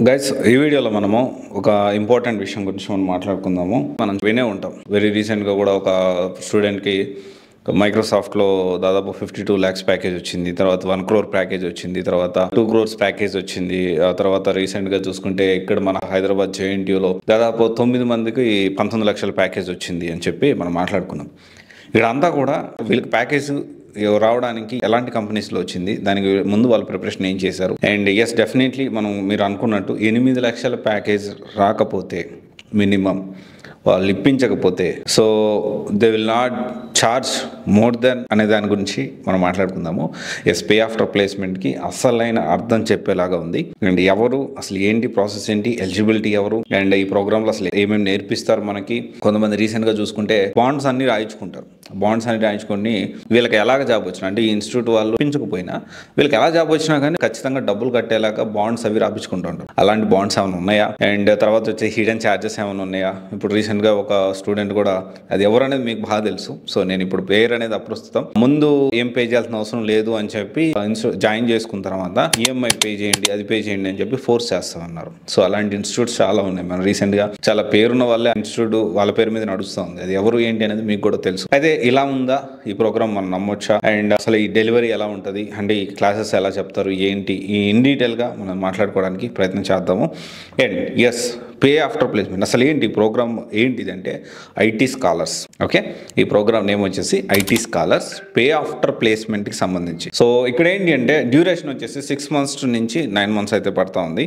Guys ఈ వీడియోలో మనము ఒక ఇంపార్టెంట్ విషయం గురించి మనం మాట్లాడుకుందాము. మనం వినే ఉంటాం. వెరీ రీసెంట్గా కూడా ఒక స్టూడెంట్కి మైక్రోసాఫ్ట్లో దాదాపు 52 lakhs ప్యాకేజ్ వచ్చింది, తర్వాత 1 crore ప్యాకేజ్ వచ్చింది, తర్వాత 2 crores ప్యాకేజ్ వచ్చింది. ఆ తర్వాత రీసెంట్గా చూసుకుంటే ఇక్కడ మన హైదరాబాద్ JNTUలో దాదాపు 9 మందికి 19 లక్షల ప్యాకేజ్ వచ్చింది అని చెప్పి మనం మాట్లాడుకున్నాం. ఇక్కడ అంతా కూడా వీళ్ళకి ప్యాకేజ్ రావడానికి ఎలాంటి కంపెనీస్లో వచ్చింది, దానికి ముందు వాళ్ళ ప్రిపరేషన్ ఏం చేశారు, అండ్ ఎస్ డెఫినెట్లీ మీరు అనుకున్నట్టు 8 లక్షల ప్యాకేజ్ రాకపోతే మినిమం వాళ్ళు ఇప్పించకపోతే so they will not charge more than అనే దాని గురించి మనం మాట్లాడుకుందాము. ఎస్ పే ఆఫ్టర్ ప్లేస్మెంట్కి అసలైన అర్థం చెప్పేలాగా ఉంది. అండ్ ఎవరు అసలు ఏంటి ప్రాసెస్ ఏంటి, ఎలిజిబిలిటీ ఎవరు, అండ్ ఈ ప్రోగ్రాంలో అసలు ఏమేమి నేర్పిస్తారు మనకి. కొంతమంది రీసెంట్గా చూసుకుంటే బాండ్స్ అన్ని రాయించుకుంటారు. బాండ్స్ అన్ని రాయించుకొని వీళ్ళకి ఎలాగ జాబ్ వచ్చినా అంటే ఈ ఇన్స్టిట్యూట్ వాళ్ళు పెంచకపోయినా వీళ్ళకి ఎలా జాబ్ వచ్చినా కానీ ఖచ్చితంగా డబ్బులు కట్టేలాగా బాండ్స్ అవి రాయించుకుంటూ ఉంటారు. అలాంటి బాండ్స్ ఏమైనా ఉన్నాయా, అండ్ తర్వాత వచ్చే హిడెన్ ఛార్జెస్ ఏమైనా ఉన్నాయా. ఇప్పుడు రీసెంట్గా ఒక స్టూడెంట్ కూడా, అది ఎవరు అనేది మీకు బాగా తెలుసు, సో నేను ఇప్పుడు పేరు అనేది అప్రస్తుతం, ముందు ఏం పే చేయాల్సిన అవసరం లేదు అని చెప్పి జాయిన్ చేసుకున్న తర్వాత ఈఎంఐ పే చేయండి, అది పే చేయండి అని చెప్పి ఫోర్స్ చేస్తామన్నారు. సో అలాంటి ఇన్స్టిట్యూట్స్ చాలా ఉన్నాయి. మనం రీసెంట్గా చాలా పేరున్న వాళ్ళే ఇన్స్టిట్యూట్ వాళ్ళ పేరు మీద నడుస్తూ ఉంది. అది ఎవరు ఏంటి అనేది మీకు కూడా తెలుసు. అయితే ఇలా ఉందా ఈ ప్రోగ్రామ్, మనం నమ్మొచ్చా, అండ్ అసలు ఈ డెలివరీ ఎలా ఉంటుంది, అంటే ఈ క్లాసెస్ ఎలా చెప్తారు ఏంటి, ఈ ఇన్ డీటెయిల్గా మనం మాట్లాడుకోవడానికి ప్రయత్నం చేద్దాము. And yes pay after placement అసలు ఏంటి, ప్రోగ్రామ్ ఏంటిదంటే ఐటీ స్కాలర్స్. ఓకే, ఈ ప్రోగ్రామ్ నేమ్ వచ్చేసి ఐటీ స్కాలర్స్ పే ఆఫ్టర్ ప్లేస్మెంట్కి సంబంధించి. సో ఇక్కడ ఏంటి అంటే డ్యూరేషన్ వచ్చేసి 6 months నుంచి 9 months అయితే పడుతూ ఉంది.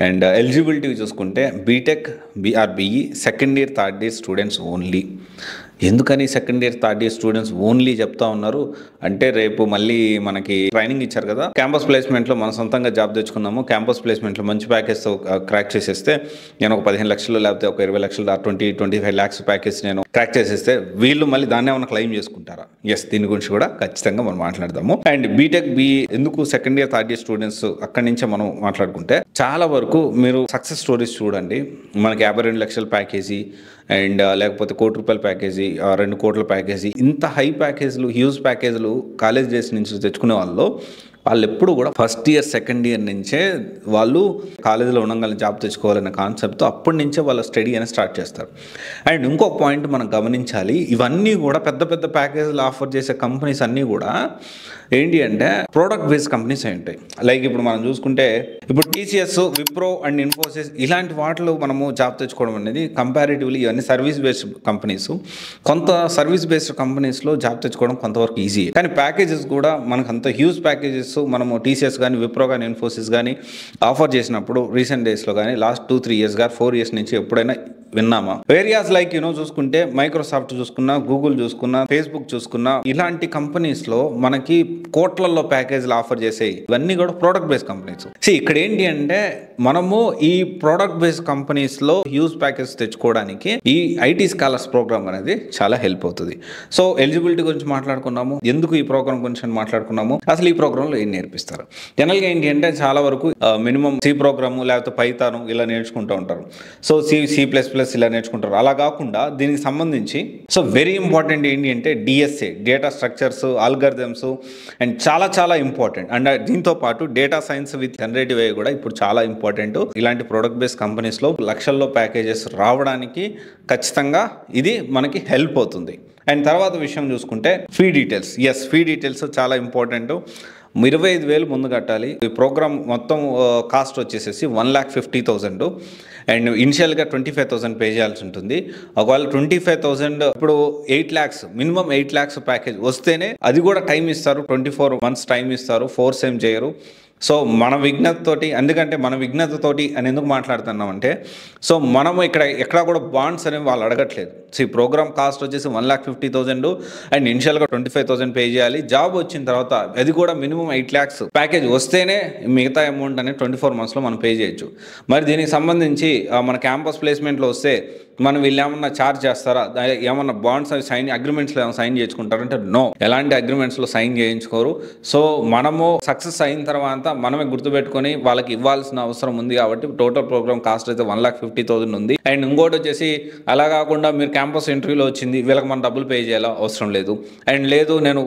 అండ్ ఎలిజిబిలిటీ చూసుకుంటే BTech, BRBE, second year third year students only. ఎందుకని second year third year students only చెప్తా ఉన్నారు అంటే, రేపు మళ్ళీ మనకి ట్రైనింగ్ ఇచ్చారు కదా, క్యాంపస్ ప్లేస్మెంట్లో మనం సొంతంగా జాబ్ తెచ్చుకున్నాము, క్యాంపస్ ప్లేస్మెంట్లో మంచి ప్యాకేజ్తో క్రాక్ చేసేస్తే నేను ఒక 15 లక్షలు లేకపోతే ఒక 20 లక్షలు 20-25 lakhs ప్యాకేజ్ నేను క్రాక్ చేసేస్తే వీళ్ళు మళ్ళీ దాన్ని ఏమైనా క్లెయిమ్ చేసుకుంటారా? ఎస్, దీని గురించి కూడా ఖచ్చితంగా మనం మాట్లాడదాము. అండ్ బీటెక్, ఎందుకు second year third year students అక్కడి నుంచే మనం మాట్లాడుకుంటే, చాలా వరకు మీరు సక్సెస్ స్టోరీస్ చూడండి. మనకి 52 లక్షల ప్యాకేజీ అండ్ లేకపోతే ₹1,00,00,000 ప్యాకేజీ, 2 కోట్ల ప్యాకేజీ, ఇంత హై ప్యాకేజీలు, హ్యూజ్ ప్యాకేజీలు కాలేజ్ డేస్ నుంచి తెచ్చుకునే వాళ్ళు ఎప్పుడు కూడా ఫస్ట్ ఇయర్ సెకండ్ ఇయర్ నుంచే వాళ్ళు కాలేజీలో ఉండగానే జాబ్ తెచ్చుకోవాలనే కాన్సెప్ట్తో అప్పటి నుంచే వాళ్ళ స్టడీ అనేది స్టార్ట్ చేస్తారు. అండ్ ఇంకొక పాయింట్ మనం గమనించాలి, ఇవన్నీ కూడా పెద్ద పెద్ద ప్యాకేజీలు ఆఫర్ చేసే కంపెనీస్ అన్నీ కూడా ఏంటి అంటే ప్రోడక్ట్ బేస్డ్ కంపెనీస్ అయి ఉంటాయి. లైక్ ఇప్పుడు మనం చూసుకుంటే ఇప్పుడు TCS, విప్రో అండ్ ఇన్ఫోసిస్ ఇలాంటి వాటిలో మనము జాబ్ తెచ్చుకోవడం అనేది కంపారిటివ్లీ ఇవన్నీ సర్వీస్ బేస్డ్ కంపెనీస్. కొంత సర్వీస్ బేస్డ్ కంపెనీస్లో జాబ్ తెచ్చుకోవడం కొంతవరకు ఈజీ, కానీ ప్యాకేజెస్ కూడా మనకు అంత హ్యూజ్ ప్యాకేజెస్ మనము TCS కానీ, విప్రో కానీ, ఇన్ఫోసిస్ కానీ ఆఫర్ చేసినప్పుడు రీసెంట్ డేస్లో కానీ లాస్ట్ 2-3 years కానీ 4 years నుంచి ఎప్పుడైనా విన్నామా? ఏరియాస్ లైక్ చూసుకుంటే మైక్రోసాఫ్ట్ చూసుకున్నా, గూగుల్ చూసుకున్నా, ఫేస్బుక్ చూసుకున్నా, ఇలాంటి కంపెనీస్లో మనకి కోట్లలో ప్యాకేజీలు ఆఫర్ చేసేవి ఇవన్నీ కూడా ప్రోడక్ట్ బేస్డ్ కంపెనీస్. ఇక్కడ ఏంటి అంటే మనము ఈ ప్రోడక్ట్ బేస్డ్ కంపెనీస్లో హ్యూజ్ ప్యాకేజ్ తెచ్చుకోవడానికి ఈ ఐటీ స్కాలర్స్ ప్రోగ్రామ్ అనేది చాలా హెల్ప్ అవుతుంది. సో ఎలిజిబిలిటీ గురించి మాట్లాడుకున్నాము, ఎందుకు ఈ ప్రోగ్రామ్ గురించి మాట్లాడుకున్నాము, అసలు ఈ ప్రోగ్రాంలో ఏం నేర్పిస్తారు. జనరల్గా ఏంటి అంటే చాలా వరకు మినిమం C ప్రోగ్రాము లేకపోతే పైథాన్ ఇలా నేర్చుకుంటూ ఉంటారు. సో C++ ఇలా నేర్చుకుంటారు. అలా కాకుండా దీనికి సంబంధించి సో వెరీ ఇంపార్టెంట్ ఏంటి అంటే DSA, data structures, algorithms, and చాలా చాలా ఇంపార్టెంట్. అండ్ దీంతో పాటు data science with generative AI కూడా ఇప్పుడు చాలా ఇంపార్టెంట్. ఇలాంటి ప్రొడక్ట్ బేస్డ్ కంపెనీస్లో లక్షల్లో ప్యాకేజెస్ రావడానికి ఖచ్చితంగా ఇది మనకి హెల్ప్ అవుతుంది. అండ్ తర్వాత విషయం చూసుకుంటే fee details. Yes, fee details చాలా ఇంపార్టెంట్. 25,000 ముందు కట్టాలి. ఈ ప్రోగ్రామ్ మొత్తం కాస్ట్ వచ్చేసేసి 1,50,000 అండ్ ఇనిషియల్గా 25,000 పే చేయాల్సి ఉంటుంది. ఒకవేళ 25,000 ఇప్పుడు 8 lakhs, మినిమం 8 lakhs ప్యాకేజ్ వస్తేనే అది కూడా టైం ఇస్తారు, 24 months టైం ఇస్తారు, ఫోర్స్ ఏం చేయరు. సో మన విజ్ఞతతోటి, ఎందుకంటే మన విజ్ఞతతోటి అని ఎందుకు మాట్లాడుతున్నామంటే, సో మనము ఎక్కడ కూడా బాండ్స్ అనేవి వాళ్ళు అడగట్లేదు. సో ఈ ప్రోగ్రామ్ కాస్ట్ వచ్చేసి 1,50,000 అండ్ ఇనిషియల్గా 25,000 పే చేయాలి. జాబ్ వచ్చిన తర్వాత అది కూడా మినిమం 8 lakhs ప్యాకేజ్ వస్తేనే మిగతా అమౌంట్ అనేది 24 monthsలో మనం పే చేయొచ్చు. మరి దీనికి సంబంధించి మన క్యాంపస్ ప్లేస్మెంట్లో వస్తే మనం వీళ్ళు ఏమన్నా ఛార్జ్ చేస్తారా, ఏమన్నా బాండ్స్ అవి అగ్రిమెంట్స్లో ఏమైనా సైన్ చేసుకుంటారంటే నో, ఎలాంటి అగ్రిమెంట్స్లో సైన్ చేయించుకోరు. సో మనము సక్సెస్ అయిన తర్వాత మనమే గుర్తుపెట్టుకొని వాళ్ళకి ఇవ్వాల్సిన అవసరం ఉంది. కాబట్టి టోటల్ ప్రోగ్రామ్ కాస్ట్ అయితే 1,50,000 ఉంది. అండ్ ఇంకోటి వచ్చేసి అలా కాకుండా మీరు క్యాంపస్ ఇంటర్వ్యూలో వచ్చింది వీళ్ళకి మనం డబ్బులు పే చేయాలో అవసరం లేదు. అండ్ లేదు నేను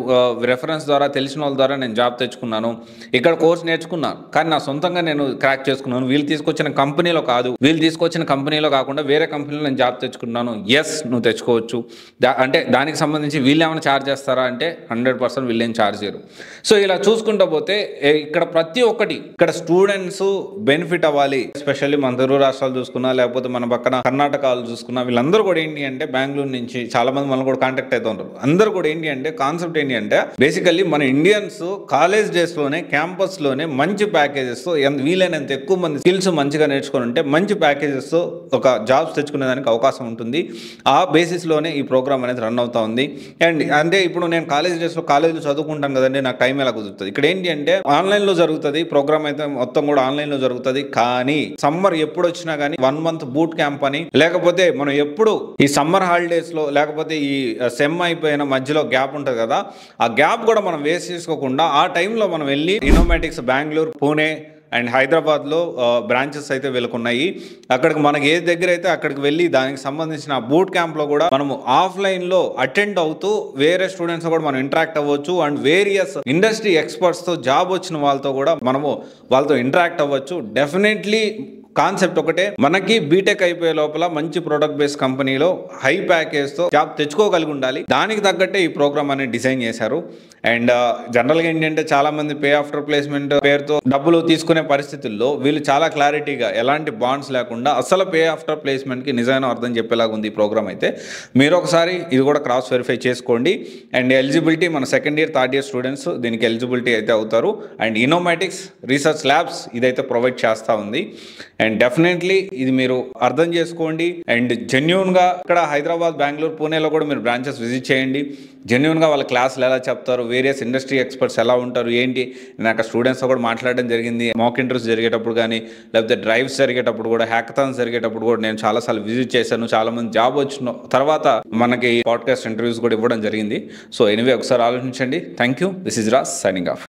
రెఫరెన్స్ ద్వారా తెలిసిన వాళ్ళ ద్వారా నేను జాబ్ తెచ్చుకున్నాను, ఇక్కడ కోర్స్ నేర్చుకున్నాను, కానీ నా సొంతంగా నేను క్రాక్ చేసుకున్నాను, వీళ్ళు తీసుకొచ్చిన కంపెనీలో కాదు, వీళ్ళు తీసుకొచ్చిన కంపెనీలో కాకుండా వేరే కంపెనీలో నేను జాబ్ తెచ్చుకున్నాను, ఎస్ నువ్వు తెచ్చుకోవచ్చు. అంటే దానికి సంబంధించి వీళ్ళు ఏమైనా ఛార్జ్ చేస్తారా అంటే 100% వీళ్ళేం ఛార్జ్ చేయరు. సో ఇలా చూసుకుంటూ పోతే ఇక్కడ ప్రతి ఒక్కటి ఇక్కడ స్టూడెంట్స్ బెనిఫిట్ అవ్వాలి. ఎస్పెషల్లీ మన తెలుగు రాష్ట్రాలు చూసుకున్నా లేకపోతే మన పక్కన కర్ణాటకలు చూసుకున్నా వీళ్ళందరూ కూడా ఏంటి అంటే బెంగళూరు నుంచి చాలా మంది మనల్ని కూడా కాంటాక్ట్ అవుతూ ఉంటారు. అందరూ కూడా ఏంటి అంటే కాన్సెప్ట్ ఏంటి అంటే బేసికల్లీ మన ఇండియన్స్ కాలేజ్ డేస్ లోనే క్యాంపస్ లోనే మంచి ప్యాకేజెస్ తో వీలైనంత ఎక్కువ మంది స్కిల్స్ మంచిగా నేర్చుకుని ఉంటే మంచి ప్యాకేజెస్ తో ఒక జాబ్స్ తెచ్చుకునేదానికి అవకాశం ఉంటుంది. ఆ బేసిస్ లోనే ఈ ప్రోగ్రామ్ అనేది రన్ అవుతా ఉంది. అండ్ అంటే ఇప్పుడు నేను కాలేజ్ డేస్ లో కాలేజీలో చదువుకుంటాను కదండి, నాకు టైం ఎలా కుదురుతుంది. ఇక్కడ ఏంటి అంటే ఆన్లైన్ లో జరుగుతుంది ప్రోగ్రామ్, అయితే మొత్తం కూడా ఆన్లైన్ లో జరుగుతుంది. కానీ సమ్మర్ ఎప్పుడు వచ్చినా కానీ 1 month బూట్ క్యాంప్ అని, లేకపోతే మనం ఎప్పుడు ఈ సమ్మర్ హాలిడేస్ లో లేకపోతే ఈ సెమ్ అయిపోయిన మధ్యలో గ్యాప్ ఉంటుంది కదా, ఆ గ్యాప్ కూడా మనం వేస్ట్ చేసుకోకుండా ఆ టైంలో మనం వెళ్ళి ఇన్నోమేటిక్స్ బెంగళూరు, పూణే అండ్ హైదరాబాద్లో బ్రాంచెస్ అయితే వెళ్తున్నాయి. అక్కడికి మనకి ఏ దగ్గర అయితే అక్కడికి వెళ్ళి దానికి సంబంధించిన బూట్ క్యాంప్లో కూడా మనము ఆఫ్లైన్లో అటెండ్ అవుతూ వేరే స్టూడెంట్స్ కూడా మనం ఇంటరాక్ట్ అవ్వచ్చు. అండ్ వేరియస్ ఇండస్ట్రీ ఎక్స్పర్ట్స్తో జాబ్ వచ్చిన వాళ్ళతో కూడా మనము వాళ్ళతో ఇంటరాక్ట్ అవ్వచ్చు. డెఫినెట్లీ కాన్సెప్ట్ ఒకటే, మనకి బీటెక్ అయిపోయే లోపల మంచి ప్రొడక్ట్ బేస్డ్ కంపెనీలో హై ప్యాకేజ్తో జాబ్ తెచ్చుకోగలిగి ఉండాలి. దానికి తగ్గట్టే ఈ ప్రోగ్రామ్ అనేది డిజైన్ చేశారు. అండ్ జనరల్గా ఏంటంటే చాలా మంది పే ఆఫ్టర్ ప్లేస్మెంట్ పేరుతో డబ్బులు తీసుకునే పరిస్థితుల్లో వీళ్ళు చాలా క్లారిటీగా ఎలాంటి బాండ్స్ లేకుండా అసలు పే ఆఫ్టర్ ప్లేస్మెంట్కి నిజమైన అర్థం చెప్పేలాగా ఉంది ఈ ప్రోగ్రామ్. అయితే మీరు ఒకసారి ఇది కూడా క్రాస్ వెరిఫై చేసుకోండి. అండ్ ఎలిజిబిలిటీ మన second year third year students దీనికి ఎలిజిబిలిటీ అయితే అవుతారు. అండ్ ఇన్నోమేటిక్స్ రీసెర్చ్ ల్యాబ్స్ ఇదైతే ప్రొవైడ్ చేస్తూ ఉంది. అండ్ డెఫినెట్లీ ఇది మీరు అర్థం చేసుకోండి. అండ్ జెన్యూన్గా ఇక్కడ హైదరాబాద్, బెంగళూరు, పూణేలో కూడా మీరు బ్రాంచెస్ విజిట్ చేయండి. జెన్యూన్గా వాళ్ళ క్లాసులు ఎలా చెప్తారు, వేరియస్ ఇండస్ట్రీ ఎక్స్పర్ట్స్ ఎలా ఉంటారు ఏంటి, నేను అక్కడ స్టూడెంట్స్తో కూడా మాట్లాడడం జరిగింది. మాక్ ఇంటర్వ్యూస్ జరిగేటప్పుడు కానీ లేకపోతే డ్రైవ్స్ జరిగేటప్పుడు కూడా, హ్యాకథాన్స్ జరిగేటప్పుడు కూడా నేను చాలాసార్లు విజిట్ చేశాను. చాలామంది జాబ్ వచ్చిన తర్వాత మనకి పాడ్కాస్ట్ ఇంటర్వ్యూస్ కూడా ఇవ్వడం జరిగింది. సో ఎనీవే ఒకసారి ఆలోచించండి. Thank you. This is Raj signing off.